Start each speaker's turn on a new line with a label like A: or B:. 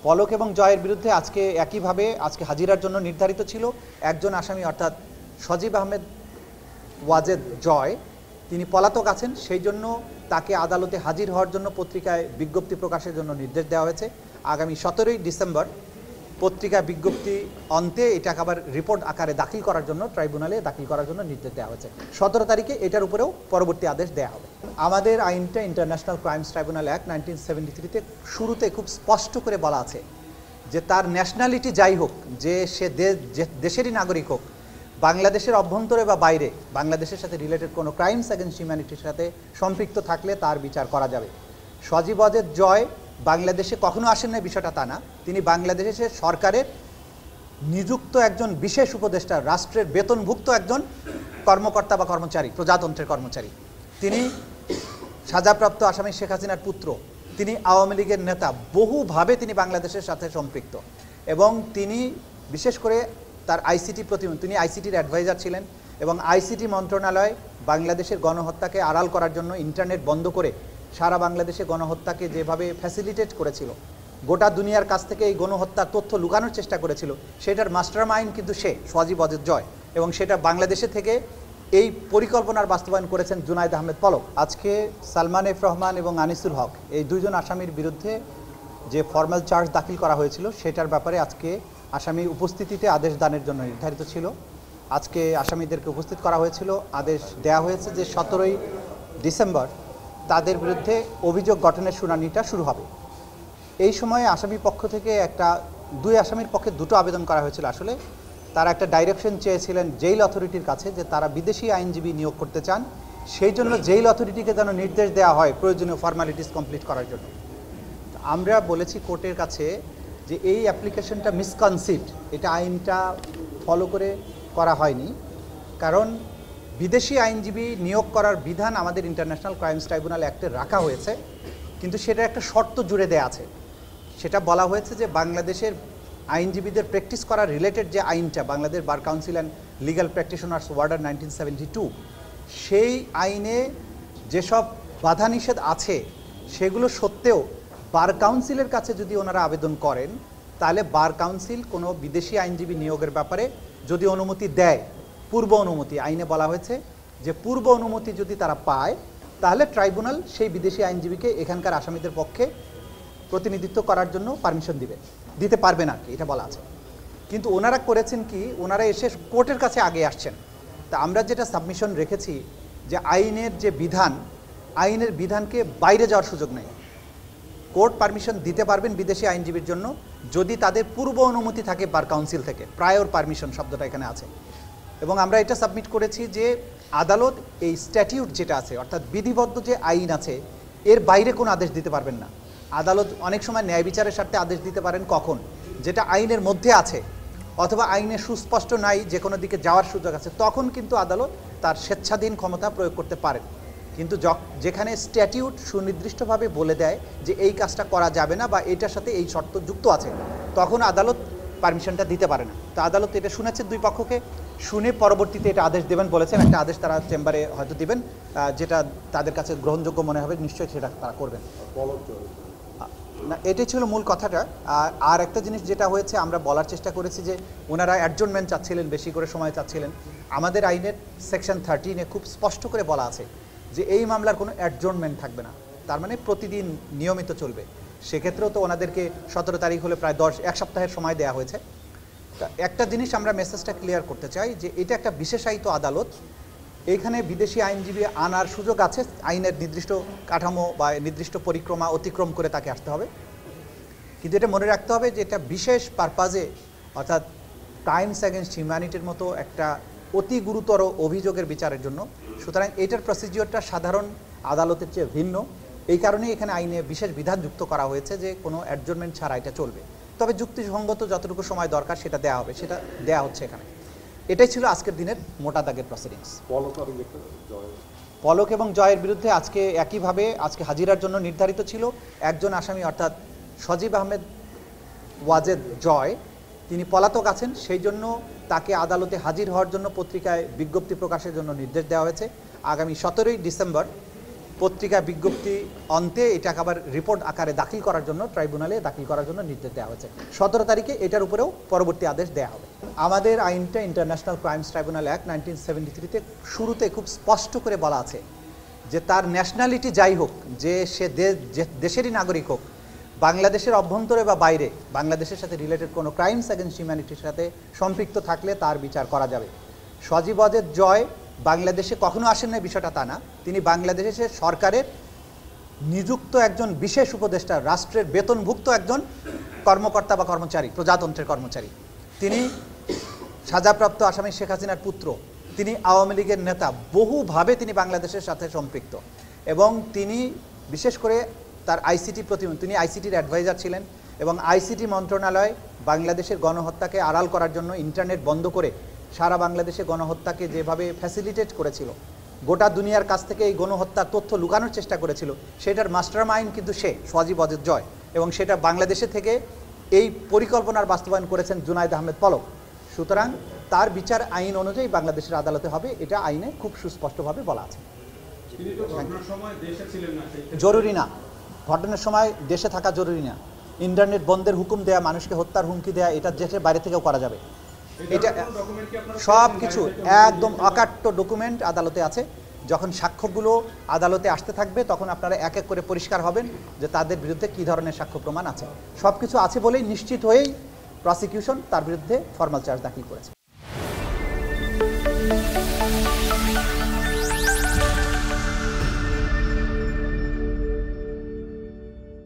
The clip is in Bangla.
A: পলক এবং জয়ের বিরুদ্ধে আজকে একইভাবে আজকে হাজিরার জন্য নির্ধারিত ছিল একজন আসামি অর্থাৎ সজীব আহমেদ ওয়াজেদ জয়। তিনি পলাতক আছেন, সেই জন্য তাকে আদালতে হাজির হওয়ার জন্য পত্রিকায় বিজ্ঞপ্তি প্রকাশের জন্য নির্দেশ দেওয়া হয়েছে। আগামী 17ই ডিসেম্বর পত্রিকা বিজ্ঞপ্তি অন্তে এটাকে আবার রিপোর্ট আকারে দাখিল করার জন্য ট্রাইব্যুনালে দাখিল করার জন্য নির্দেশ দেওয়া হয়েছে। 17 তারিখে এটার উপরেও পরবর্তী আদেশ দেওয়া হবে। আমাদের আইনটা ইন্টারন্যাশনাল ক্রাইমস ট্রাইব্যুনাল অ্যাক্ট 1973-তে শুরুতে খুব স্পষ্ট করে বলা আছে যে তার ন্যাশনালিটি যাই হোক, যে সে দেশেরই নাগরিক হোক, বাংলাদেশের অভ্যন্তরে বা বাইরে বাংলাদেশের সাথে রিলেটেড কোনো ক্রাইমস অ্যাগেন্স্ট হিউম্যানিটির সাথে সম্পৃক্ত থাকলে তার বিচার করা যাবে। সজীব ওয়াজেদ জয় বাংলাদেশে কখনো আসেন না, বিষয়টা তা না। তিনি বাংলাদেশের সরকারের নিযুক্ত একজন বিশেষ উপদেষ্টা, রাষ্ট্রের বেতনভুক্ত একজন কর্মকর্তা বা কর্মচারী, প্রজাতন্ত্রের কর্মচারী। তিনি সাজাপ্রাপ্ত আসামি শেখ হাসিনার পুত্র, তিনি আওয়ামী লীগের নেতা, বহুভাবে তিনি বাংলাদেশের সাথে সম্পৃক্ত। এবং তিনি বিশেষ করে তার আইসিটি প্রতিমন্ত্রী, তিনি আইসিটির অ্যাডভাইজার ছিলেন এবং আইসিটি মন্ত্রণালয় বাংলাদেশের গণহত্যাকে আড়াল করার জন্য ইন্টারনেট বন্ধ করে সারা বাংলাদেশে গণহত্যাকে যেভাবে ফ্যাসিলিটেট করেছিল, গোটা দুনিয়ার কাছ থেকে এই গণহত্যার তথ্য লুকানোর চেষ্টা করেছিল, সেটার মাস্টার মাইন্ড কিন্তু সে সজীব ওয়াজেদ জয়। এবং সেটা বাংলাদেশে থেকে এই পরিকল্পনার বাস্তবায়ন করেছেন জুনায়েদ আহমেদ পলক। আজকে সালমান এফ রহমান এবং আনিসুল হক এই দুইজন আসামির বিরুদ্ধে যে ফর্মাল চার্জ দাখিল করা হয়েছিল সেটার ব্যাপারে আজকে আসামির উপস্থিতিতে আদেশ দানের জন্য নির্ধারিত ছিল। আজকে আসামিদেরকে উপস্থিত করা হয়েছিল, আদেশ দেয়া হয়েছে যে 17ই ডিসেম্বর তাদের বিরুদ্ধে অভিযোগ গঠনের শুনানিটা শুরু হবে। এই সময়ে আসামি পক্ষ থেকে দুই আসামির পক্ষে দুটো আবেদন করা হয়েছিল। আসলে তারা একটা ডাইরেকশন চেয়েছিলেন জেইল অথরিটির কাছে যে তারা বিদেশি আইনজীবী নিয়োগ করতে চান, সেই জন্য জেইল অথরিটিকে যেন নির্দেশ দেওয়া হয় প্রয়োজনীয় ফর্মালিটিস কমপ্লিট করার জন্য। আমরা বলেছি কোর্টের কাছে যে এই অ্যাপ্লিকেশনটা মিসকনসিপ্ট, এটা আইনটা ফলো করে করা হয়নি। কারণ বিদেশি আইনজীবী নিয়োগ করার বিধান আমাদের ইন্টারন্যাশনাল ক্রাইমস ট্রাইব্যুনাল অ্যাক্টে রাখা হয়েছে, কিন্তু সেটা একটা শর্ত জুড়ে দেয়া আছে। সেটা বলা হয়েছে যে বাংলাদেশের আইনজীবীদের প্র্যাকটিস করার রিলেটেড যে আইনটা, Bangladesh bar council and legal practitioners order 1972, সেই আইনে যেসব বাধা নিষেধ আছে সেগুলো সত্ত্বেও বার কাউন্সিলের কাছে যদি ওনারা আবেদন করেন, তাহলে বার কাউন্সিল কোনো বিদেশি আইনজীবী নিয়োগের ব্যাপারে যদি অনুমতি দেয়, পূর্ব অনুমতি, আইনে বলা হয়েছে যে পূর্ব অনুমতি যদি তারা পায়, তাহলে ট্রাইব্যুনাল সেই বিদেশি আইনজীবীকে এখানকার আসামিদের পক্ষে প্রতিনিধিত্ব করার জন্য পারমিশন দিতে পারবে না, এটা বলা আছে। কিন্তু ওনারা করেছেন কি, ওনারা এসে কোর্টের কাছে আগে আসছেন। তা আমরা যেটা সাবমিশন রেখেছি যে আইনের যে বিধান, আইনের বিধানকে বাইরে যাওয়ার সুযোগ নেই। কোর্ট পারমিশন দিতে পারবেন বিদেশি আইনজীবীর জন্য যদি তাদের পূর্ব অনুমতি থাকে বার কাউন্সিল থেকে, প্রায়র পারমিশন শব্দটা এখানে আছে। এবং আমরা এটা সাবমিট করেছি যে আদালত এই স্ট্যাটিউট যেটা আছে, অর্থাৎ বিধিবদ্ধ যে আইন আছে, এর বাইরে কোনো আদেশ দিতে পারবেন না। আদালত অনেক সময় ন্যায় বিচারের স্বার্থে আদেশ দিতে পারেন কখন, যেটা আইনের মধ্যে আছে অথবা আইনে সুস্পষ্ট নাই, যে কোনো দিকে যাওয়ার সুযোগ আছে, তখন কিন্তু আদালত তার স্বেচ্ছাধীন ক্ষমতা প্রয়োগ করতে পারেন। কিন্তু যেখানে স্ট্যাটিউট সুনির্দিষ্টভাবে বলে দেয় যে এই কাজটা করা যাবে না বা এটার সাথে এই শর্ত যুক্ত আছে, তখন আদালত পারমিশনটা দিতে পারে না। তো আদালত এটা শুনেছে, দুই পক্ষকে শুনে পরবর্তীতে এটা আদেশ দেবেন বলেছেন। একটা আদেশ তারা চেম্বারে হয়তো দিবেন, যেটা তাদের কাছে গ্রহণযোগ্য মনে হবে, নিশ্চয়ই সেটা তারা করবেন না। এটাই ছিল মূল কথাটা। আর একটা জিনিস যেটা হয়েছে, আমরা বলার চেষ্টা করেছি যে ওনারা অ্যাডজনমেন্ট চাচ্ছিলেন, বেশি করে সময় চাচ্ছিলেন। আমাদের আইনের সেকশন 13-এ খুব স্পষ্ট করে বলা আছে যে এই মামলার কোনো অ্যাডজনমেন্ট থাকবে না, তার মানে প্রতিদিন নিয়মিত চলবে। সেক্ষেত্রেও তো ওনাদেরকে 17 তারিখ হলে প্রায় এক সপ্তাহের সময় দেওয়া হয়েছে। তা একটা জিনিস আমরা মেসেজটা ক্লিয়ার করতে চাই যে এটা একটা বিশেষায়িত আদালত, এইখানে বিদেশি আইনজীবী আনার সুযোগ আছে, আইনের নির্দিষ্ট কাঠামো বা নির্দিষ্ট পরিক্রমা অতিক্রম করে তাকে আসতে হবে। কিন্তু এটা মনে রাখতে হবে যে এটা বিশেষ পারপাজে, অর্থাৎ ক্রাইমস অ্যাগেন্স্ট হিউম্যানিটির মতো একটা অতি গুরুতর অভিযোগের বিচারের জন্য। সুতরাং এটার প্রসিডিওরটা সাধারণ আদালতের চেয়ে ভিন্ন। এই কারণেই এখানে আইনে বিশেষ বিধান যুক্ত করা হয়েছে যে কোনো অ্যাডজনমেন্ট ছাড়া এটা চলবে, তবে যুক্তিসঙ্গত যতটুকু সময় দরকার সেটা দেওয়া হবে, সেটা দেওয়া হচ্ছে এখানে। এটাই ছিল আজকের দিনের মোটা দাগের প্রসিডিংস। পলক এবং জয়ের বিরুদ্ধে আজকে একইভাবে আজকে হাজিরার জন্য নির্ধারিত ছিল একজন আসামি অর্থাৎ সজীব আহমেদ ওয়াজেদ জয়। তিনি পলাতক আছেন, সেই জন্য তাকে আদালতে হাজির হওয়ার জন্য পত্রিকায় বিজ্ঞপ্তি প্রকাশের জন্য নির্দেশ দেওয়া হয়েছে। আগামী 17ই ডিসেম্বর পত্রিকা বিজ্ঞপ্তি অন্তে এটাকে আবার রিপোর্ট আকারে দাখিল করার জন্য ট্রাইব্যুনালে দাখিল করার জন্য নির্দেশ দেওয়া হয়েছে। 17 তারিখে এটার উপরেও পরবর্তী আদেশ দেওয়া হবে। আমাদের আইনটা ইন্টারন্যাশনাল ক্রাইমস ট্রাইব্যুনাল অ্যাক্ট 1973-তে শুরুতে খুব স্পষ্ট করে বলা আছে যে তার ন্যাশনালিটি যাই হোক, যে সে দেশেরই নাগরিক হোক, বাংলাদেশের অভ্যন্তরে বা বাইরে বাংলাদেশের সাথে রিলেটেড কোনো ক্রাইমস অ্যাগেন্স্ট হিউম্যানিটির সাথে সম্পৃক্ত থাকলে তার বিচার করা যাবে। সজীব ওয়াজেদ জয় বাংলাদেশে কখনো আসেন না, বিষয়টা তা না। তিনি বাংলাদেশের সরকারের নিযুক্ত একজন বিশেষ উপদেষ্টা, রাষ্ট্রের বেতনভুক্ত একজন কর্মকর্তা বা কর্মচারী, প্রজাতন্ত্রের কর্মচারী। তিনি সাজাপ্রাপ্ত আসামি শেখ হাসিনার পুত্র, তিনি আওয়ামী লীগের নেতা, বহুভাবে তিনি বাংলাদেশের সাথে সম্পৃক্ত। এবং তিনি বিশেষ করে তার আইসিটি প্রতিমন্ত্রী, তিনি আইসিটির অ্যাডভাইজার ছিলেন এবং আইসিটি মন্ত্রণালয় বাংলাদেশের গণহত্যাকে আড়াল করার জন্য ইন্টারনেট বন্ধ করে সারা বাংলাদেশে গণহত্যাকে যেভাবে ফ্যাসিলিটেট করেছিল, গোটা দুনিয়ার কাছ থেকে এই গণহত্যার তথ্য লুকানোর চেষ্টা করেছিল, সেটার মাস্টার মাইন্ড কিন্তু সে, সজীব ওয়াজেদ জয়। এবং সেটা বাংলাদেশে থেকে এই পরিকল্পনার বাস্তবায়ন করেছেন জুনায়েদ আহমেদ পলক। সুতরাং তার বিচার আইন অনুযায়ী বাংলাদেশের আদালতে হবে, এটা আইনে খুব সুস্পষ্টভাবে বলা আছে। জরুরি না, ঘটনার সময় দেশে থাকা জরুরি না। ইন্টারনেট বন্ধের হুকুম দেয়া, মানুষকে হত্যার হুমকি দেয়া, এটা দেশের বাইরে থেকেও করা যাবে। এটা সব কিছু একদম অকাট্য ডকুমেন্ট আদালতে আছে। যখন সাক্ষ্যগুলো আদালতে আসতে থাকবে তখন আপনারা এক এক করে পরিষ্কার হবেন যে তাদের বিরুদ্ধে কী ধরনের সাক্ষ্য প্রমাণ আছে। সব কিছু আছে বলেই নিশ্চিত হয়েই প্রসিকিউশন তার বিরুদ্ধে ফর্মাল চার্জ দাখিল করেছে।